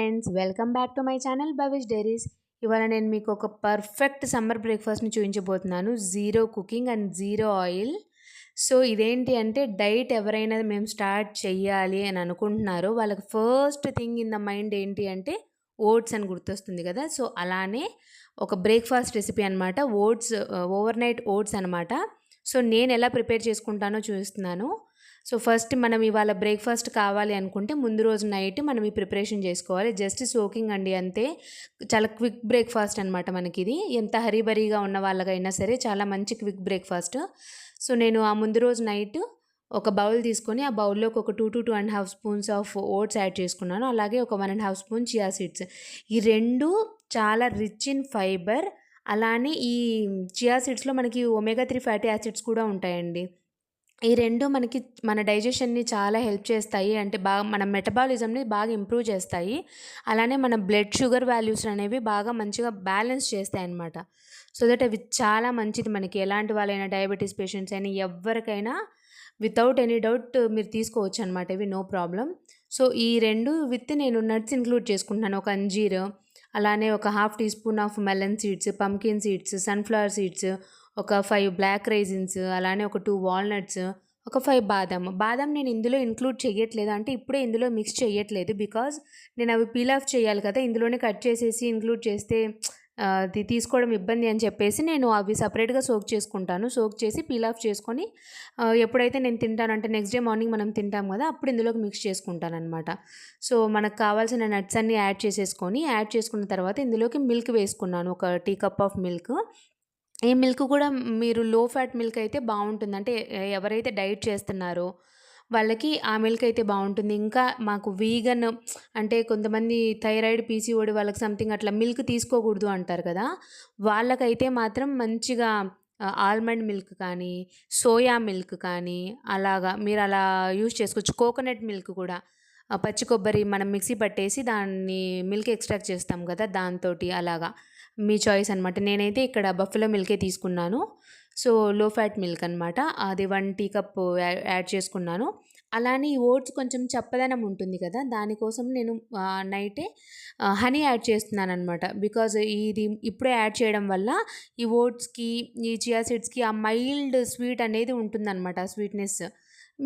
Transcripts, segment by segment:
Friends, welcome back to my channel Bhavish diaries. ఇవాళ నేను మీకు ఒక పర్ఫెక్ట్ సమ్మర్ బ్రేక్ఫాస్ట్ని చూపించబోతున్నాను. Zero cooking and zero oil. So ఇదేంటి అంటే డైట్ ఎవరైనా మేము స్టార్ట్ చెయ్యాలి అని అనుకుంటున్నారో వాళ్ళకి first thing in the mind ఏంటి అంటే ఓట్స్ అని గుర్తొస్తుంది కదా. సో అలానే ఒక బ్రేక్ఫాస్ట్ రెసిపీ అనమాట. ఓట్స్, ఓవర్ నైట్ ఓట్స్ అనమాట. సో నేను ఎలా ప్రిపేర్ చేసుకుంటానో చూపిస్తున్నాను. సో ఫస్ట్ మనం ఇవాళ బ్రేక్ఫాస్ట్ కావాలి అనుకుంటే ముందు రోజు నైట్ మనం ఈ ప్రిపరేషన్ చేసుకోవాలి. జస్ట్ సోకింగ్ అండి, అంతే. చాలా క్విక్ బ్రేక్ఫాస్ట్ అనమాట మనకి ఇది. ఎంత హరీబరీగా ఉన్న వాళ్ళకైనా సరే చాలా మంచి క్విక్ బ్రేక్ఫాస్ట్. సో నేను ఆ ముందు రోజు నైట్ ఒక బౌల్ తీసుకొని ఆ బౌల్లోకి ఒక 2 to 2.5 spoons of votes add చేసుకున్నాను. అలాగే ఒక 1.5 స్పూన్ చియా సీడ్స్. ఈ రెండు చాలా రిచ్ ఇన్ ఫైబర్. అలానే ఈ చియా సీడ్స్లో మనకి ఒమేగా 3 ఫ్యాటీ యాసిడ్స్ కూడా ఉంటాయండి. ఈ రెండు మనకి మన డైజెషన్ని చాలా హెల్ప్ చేస్తాయి. అంటే బాగా మన మెటబాలిజంని బాగా ఇంప్రూవ్ చేస్తాయి. అలానే మన బ్లడ్ షుగర్ వాల్యూస్ అనేవి బాగా మంచిగా బ్యాలెన్స్ చేస్తాయి అన్నమాట. సో దట్ అవి చాలా మంచిది మనకి. ఎలాంటి వాళ్ళైనా, డయాబెటీస్ పేషెంట్స్ అయినా, ఎవరికైనా వితౌట్ ఎనీ డౌట్ మీరు తీసుకోవచ్చు అనమాట. ఇవి నో ప్రాబ్లం. సో ఈ రెండు విత్ నేను నట్స్ ఇంక్లూడ్ చేసుకుంటున్నాను. ఒక అంజీర్, అలానే ఒక 1/2 teaspoon of melon seeds, pumpkin seeds, sunflower seeds, ఒక 5 బ్లాక్ రైజిన్స్, అలానే ఒక 2 వాల్నట్స్, ఒక 5 బాదం నేను ఇందులో ఇంక్లూడ్ చేయట్లేదు. అంటే ఇప్పుడే ఇందులో మిక్స్ చేయట్లేదు. బికాజ్ నేను అవి పీల్ ఆఫ్ చేయాలి కదా. ఇందులోనే కట్ చేసేసి ఇంక్లూడ్ చేస్తే అది తీసుకోవడం ఇబ్బంది అని చెప్పేసి నేను అవి సపరేట్గా సోక్ చేసుకుంటాను. సోక్ చేసి పీల్ ఆఫ్ చేసుకొని ఎప్పుడైతే నేను తింటాను అంటే నెక్స్ట్ డే మార్నింగ్ మనం తింటాం కదా, అప్పుడు ఇందులోకి మిక్స్ చేసుకుంటాను అనమాట. సో మనకు కావాల్సిన నట్స్ అన్నీ యాడ్ చేసుకున్న తర్వాత ఇందులోకి మిల్క్ వేసుకున్నాను. ఒక టీ కప్ ఆఫ్ మిల్క్. ఈ మిల్క్ కూడా మీరు లో ఫ్యాట్ మిల్క్ అయితే బాగుంటుంది. అంటే ఎవరైతే డైట్ చేస్తున్నారో వాళ్ళకి ఆ మిల్క్ అయితే బాగుంటుంది. ఇంకా మాకు వీగన్ అంటే కొంతమంది థైరాయిడ్, పీసీఓడి వాళ్ళకి సంథింగ్ అట్లా మిల్క్ తీసుకోకూడదు అంటారు కదా. వాళ్ళకైతే మాత్రం మంచిగా ఆల్మండ్ మిల్క్ కానీ, సోయా మిల్క్ కానీ అలాగా మీరు అలా యూజ్ చేసుకోవచ్చు. కోకోనట్ మిల్క్ కూడా, పచ్చి కొబ్బరి మనం మిక్సీ పట్టేసి దాన్ని మిల్క్ ఎక్స్ట్రాక్ట్ చేస్తాం కదా, దాంతోటి అలాగా మీ చాయిస్ అనమాట. నేనైతే ఇక్కడ బఫెలో మిల్కే తీసుకున్నాను. సో లో ఫ్యాట్ మిల్క్ అనమాట. అది 1 టీ కప్ యాడ్ చేసుకున్నాను. అలానే ఈ ఓట్స్ కొంచెం చప్పదనం ఉంటుంది కదా, దానికోసం నేను నైటే హనీ యాడ్ చేస్తున్నాను అనమాట. బికాజ్ ఇది ఇప్పుడే యాడ్ చేయడం వల్ల ఈ ఓట్స్కి, ఈ చియా సీడ్స్కి ఆ మైల్డ్ స్వీట్ అనేది ఉంటుందన్నమాట. ఆ స్వీట్నెస్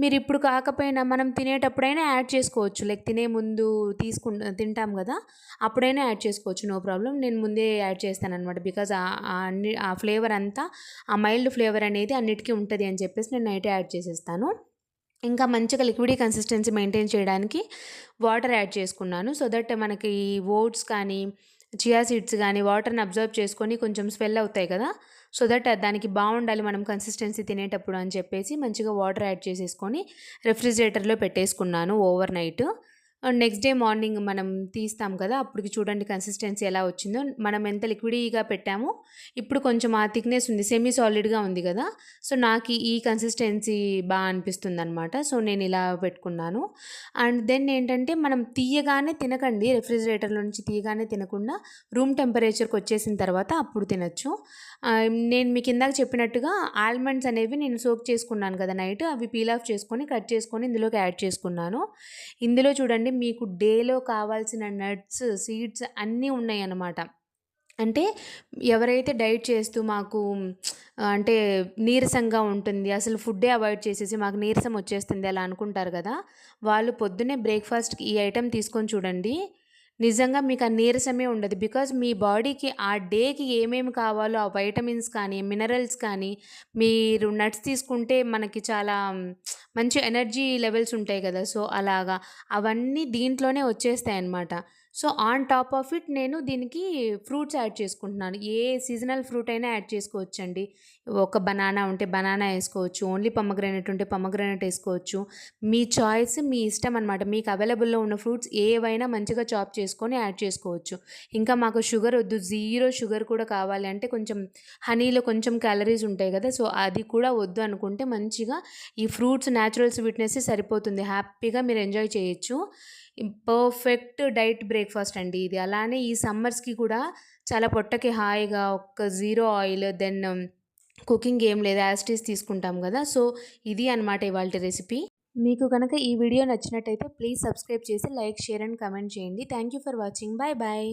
మీరు ఇప్పుడు కాకపోయినా మనం తినేటప్పుడైనా యాడ్ చేసుకోవచ్చు. లైక్ తినే ముందు తింటాం కదా, అప్పుడైనా యాడ్ చేసుకోవచ్చు, నో ప్రాబ్లం. నేను ముందే యాడ్ చేస్తానన్నమాట. బికాజ్ ఆ ఫ్లేవర్ అంతా, ఆ మైల్డ్ ఫ్లేవర్ అనేది అన్నిటికీ ఉంటుంది అని చెప్పేసి నేను నైటే యాడ్ చేసేస్తాను. ఇంకా మంచిగా లిక్విడీ కన్సిస్టెన్సీ మెయింటైన్ చేయడానికి వాటర్ యాడ్ చేసుకున్నాను. సో దట్ మనకి ఓట్స్ కానీ, చియా సీడ్స్ కానీ వాటర్ని అబ్జర్వ్ చేసుకొని కొంచెం స్వెల్ అవుతాయి కదా. సో దట్ దానికి బాగుండాలి మనం కన్సిస్టెన్సీ తినేటప్పుడు అని చెప్పేసి మంచిగా వాటర్ యాడ్ చేసేసుకొని రెఫ్రిజిరేటర్లో పెట్టేసుకున్నాను over night. Next day morning మనం తీస్తాం కదా, అప్పటికి చూడండి కన్సిస్టెన్సీ ఎలా వచ్చిందో. మనం ఎంత లిక్విడీగా పెట్టామో ఇప్పుడు కొంచెం ఆ థిక్నెస్ ఉంది, సెమీ సాలిడ్గా ఉంది కదా. సో నాకు ఈ కన్సిస్టెన్సీ బాగా అనిపిస్తుంది అనమాట. సో నేను ఇలా పెట్టుకున్నాను. అండ్ దెన్ ఏంటంటే మనం తీయగానే తినకండి, రెఫ్రిజిరేటర్లో నుంచి తీయగానే తినకుండా రూమ్ టెంపరేచర్కి వచ్చేసిన తర్వాత అప్పుడు తినచ్చు. నేను మీకు ఇందాక చెప్పినట్టుగా ఆల్మండ్స్ అనేవి నేను సోక్ చేసుకున్నాను కదా నైట్, అవి పీల్ ఆఫ్ చేసుకొని కట్ చేసుకొని ఇందులోకి యాడ్ చేసుకున్నాను. ఇందులో చూడండి మీకు డేలో కావాల్సిన నట్స్, సీడ్స్ అన్నీ ఉన్నాయి అన్నమాట. అంటే ఎవరైతే డైట్ చేస్తూ మాకు అంటే నీరసంగా ఉంటుంది, అసలు ఫుడ్డే అవాయిడ్ చేసేసి మాకు నీరసం వచ్చేస్తుంది అలా అనుకుంటారు కదా, వాళ్ళు పొద్దున్నే బ్రేక్ఫాస్ట్కి ఈ ఐటెం తీసుకొని చూడండి. నిజంగా మీకు ఆ నీరసమే ఉండదు. బికాజ్ మీ బాడీకి ఆ డేకి ఏమేమి కావాలో ఆ వైటమిన్స్ కానీ, మినరల్స్ కానీ, మీరు నట్స్ తీసుకుంటే మనకి చాలా మంచి ఎనర్జీ లెవెల్స్ ఉంటాయి కదా. సో అలాగా అవన్నీ దీంట్లోనే వచ్చేస్తాయి అన్నమాట. So on top of it నేను దీనికి ఫ్రూట్స్ యాడ్ చేసుకుంటున్నాను. ఏ సీజనల్ ఫ్రూట్ అయినా యాడ్ చేసుకోవచ్చండి. ఒక బనానా ఉంటే బనానా వేసుకోవచ్చు, ఓన్లీ పొమగ్రానేట్ ఉంటే పొమగ్రానేట్ వేసుకోవచ్చు. మీ చాయిస్, మీ ఇష్టం అనమాట. మీకు అవైలబుల్లో ఉన్న ఫ్రూట్స్ ఏవైనా మంచిగా చాప్ చేసుకొని యాడ్ చేసుకోవచ్చు. ఇంకా మాకు షుగర్ వద్దు, జీరో షుగర్ కూడా కావాలి అంటే కొంచెం హనీలో కొంచెం క్యాలరీస్ ఉంటాయి కదా, సో అది కూడా వద్దు అనుకుంటే మంచిగా ఈ ఫ్రూట్స్ న్యాచురల్ స్వీట్నెస్ సరిపోతుంది. హ్యాపీగా మీరు ఎంజాయ్ చేయొచ్చు. పర్ఫెక్ట్ డైట్ బ్రేక్ఫాస్ట్ అండి ఇది. అలానే ఈ సమ్మర్స్కి కూడా చాలా పొట్టకి హాయిగా, ఒక జీరో ఆయిల్, దెన్ కుకింగ్ ఏం లేదు, యాజ్ ఇట్ ఈస్ తీసుకుంటాం కదా. సో ఇది అనమాట ఇవాళ రెసిపీ. మీకు గనక ఈ వీడియో నచ్చినట్టయితే ప్లీజ్ సబ్స్క్రైబ్ చేసి లైక్, షేర్ అండ్ కామెంట్ చేయండి. Thank you for watching. Bye bye.